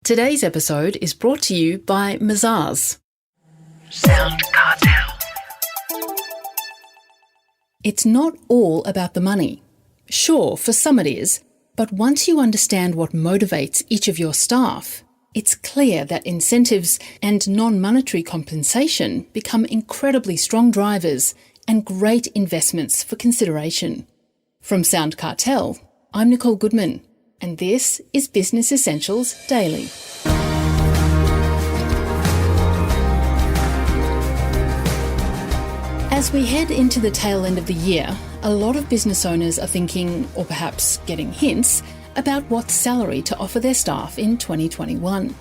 Today's episode is brought to you by Mazars. SoundCartel. It's not all about the money. Sure, for some it is, but once you understand what motivates each of your staff, it's clear that incentives and non-monetary compensation become incredibly strong drivers and great investments for consideration. From SoundCartel, I'm Nicole Goodman, and this is Business Essentials Daily. As we head into the tail end of the year, a lot of business owners are thinking, or perhaps getting hints, about what salary to offer their staff in 2021.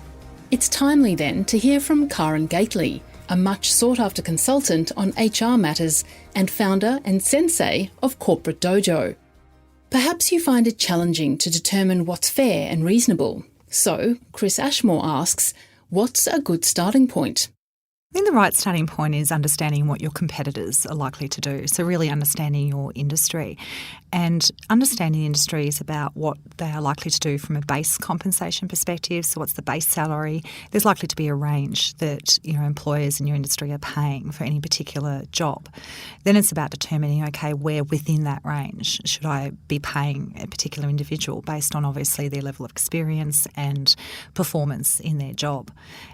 It's timely then to hear from Karen Gately, a much sought-after consultant on HR matters and founder and sensei of Corporate Dojo. Perhaps you find it challenging to determine what's fair and reasonable. So, Chris Ashmore asks, what's a good starting point? I think the right starting point is understanding what your competitors are likely to do. So really understanding your industry. And understanding the industry is about what they are likely to do from a base compensation perspective. So what's the base salary? There's likely to be a range that employers in your industry are paying for any particular job. Then it's about determining, okay, where within that range should I be paying a particular individual based on obviously their level of experience and performance in their job.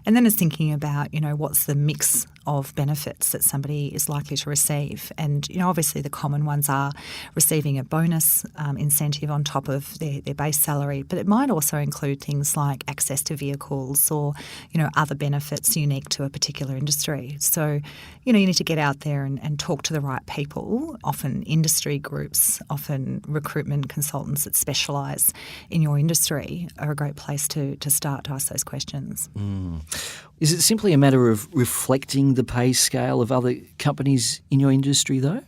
And then it's thinking about, what's the mix of benefits that somebody is likely to receive. And, obviously the common ones are receiving a bonus incentive on top of their base salary, but it might also include things like access to vehicles or, other benefits unique to a particular industry. So, you need to get out there and talk to the right people, often industry groups, often recruitment consultants that specialise in your industry are a great place to start to ask those questions. Is it simply a matter of reflecting the pay scale of other companies in your industry, though?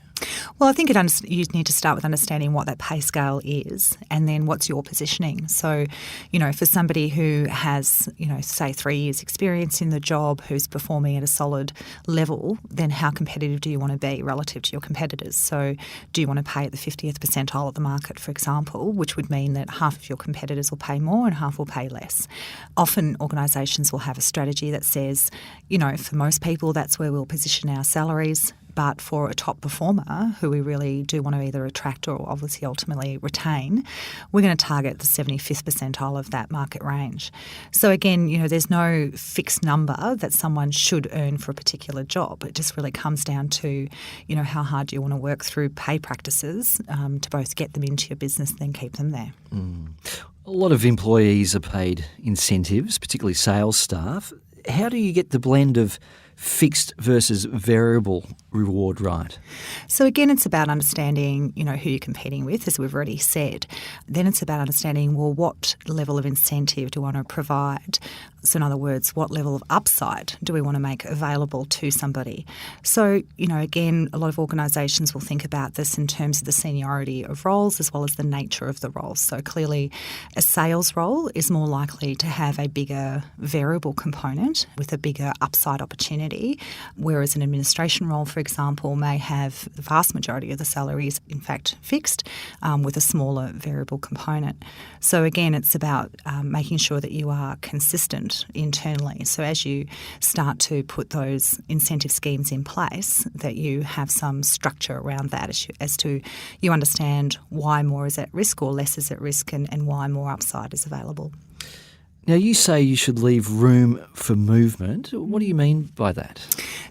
Well, I think you need to start with understanding what that pay scale is and then what's your positioning. So, for somebody who has, say 3 years experience in the job, who's performing at a solid level, then how competitive do you want to be relative to your competitors? So do you want to pay at the 50th percentile of the market, for example, which would mean that half of your competitors will pay more and half will pay less. Often organisations will have a strategy that says, for most people, that's where we'll position our salaries. But for a top performer who we really do want to either attract or obviously ultimately retain, we're going to target the 75th percentile of that market range. So again, there's no fixed number that someone should earn for a particular job. It just really comes down to, how hard do you want to work through pay practices to both get them into your business and then keep them there. A lot of employees are paid incentives, particularly sales staff. How do you get the blend of fixed versus variable reward right? So again, it's about understanding, who you're competing with, as we've already said. Then it's about understanding, well, what level of incentive do we want to provide? So in other words, what level of upside do we want to make available to somebody? So, again, a lot of organisations will think about this in terms of the seniority of roles as well as the nature of the roles. So clearly a sales role is more likely to have a bigger variable component with a bigger upside opportunity, whereas an administration role, for example, may have the vast majority of the salaries, in fact, fixed with a smaller variable component. So again, it's about making sure that you are consistent internally. So as you start to put those incentive schemes in place, that you have some structure around that as to you understand why more is at risk or less is at risk and why more upside is available. Now, you say you should leave room for movement. What do you mean by that?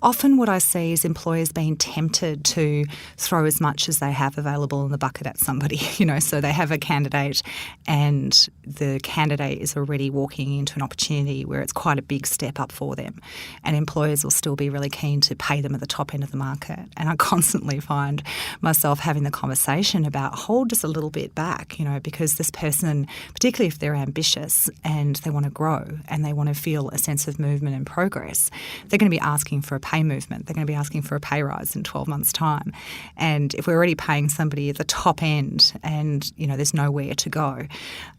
Often what I see is employers being tempted to throw as much as they have available in the bucket at somebody, so they have a candidate and the candidate is already walking into an opportunity where it's quite a big step up for them. And employers will still be really keen to pay them at the top end of the market. And I constantly find myself having the conversation about hold just a little bit back, because this person, particularly if they're ambitious and they want to grow and they want to feel a sense of movement and progress, they're going to be asking for a pay pay movement. They're going to be asking for a pay rise in 12 months' time. And if we're already paying somebody at the top end and, there's nowhere to go,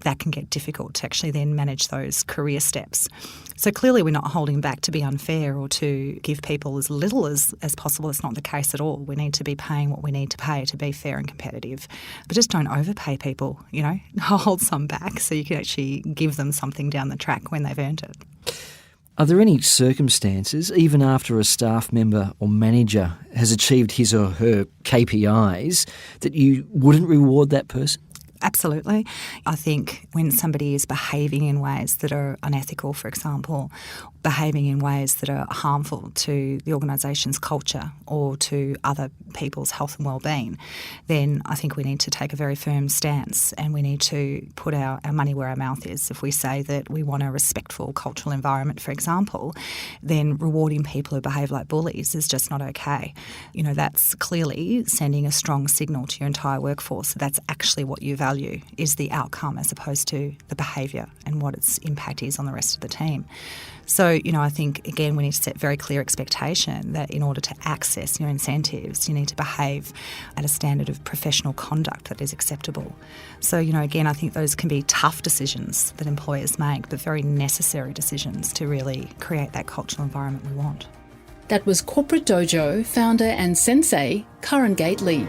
that can get difficult to actually then manage those career steps. So clearly we're not holding back to be unfair or to give people as little as possible. It's not the case at all. We need to be paying what we need to pay to be fair and competitive. But just don't overpay people, hold some back so you can actually give them something down the track when they've earned it. Are there any circumstances, even after a staff member or manager has achieved his or her KPIs, that you wouldn't reward that person? Absolutely. I think when somebody is behaving in ways that are unethical, for example, behaving in ways that are harmful to the organisation's culture or to other people's health and well-being, then I think we need to take a very firm stance and we need to put our money where our mouth is. If we say that we want a respectful cultural environment, for example, then rewarding people who behave like bullies is just not okay. That's clearly sending a strong signal to your entire workforce. That's actually what you value, is the outcome as opposed to the behaviour and what its impact is on the rest of the team. So, I think, again, we need to set very clear expectation that in order to access your incentives, you need to behave at a standard of professional conduct that is acceptable. So, again, I think those can be tough decisions that employers make, but very necessary decisions to really create that cultural environment we want. That was Corporate Dojo founder and sensei, Karen Gately.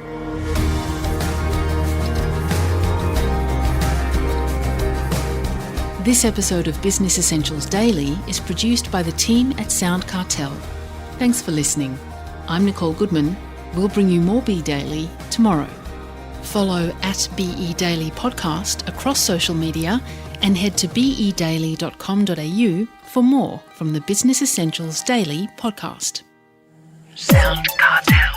This episode of Business Essentials Daily is produced by the team at SoundCartel. Thanks for listening. I'm Nicole Goodman. We'll bring you more Be Daily tomorrow. Follow at BE Daily Podcast across social media and head to bedaily.com.au for more from the Business Essentials Daily podcast. SoundCartel.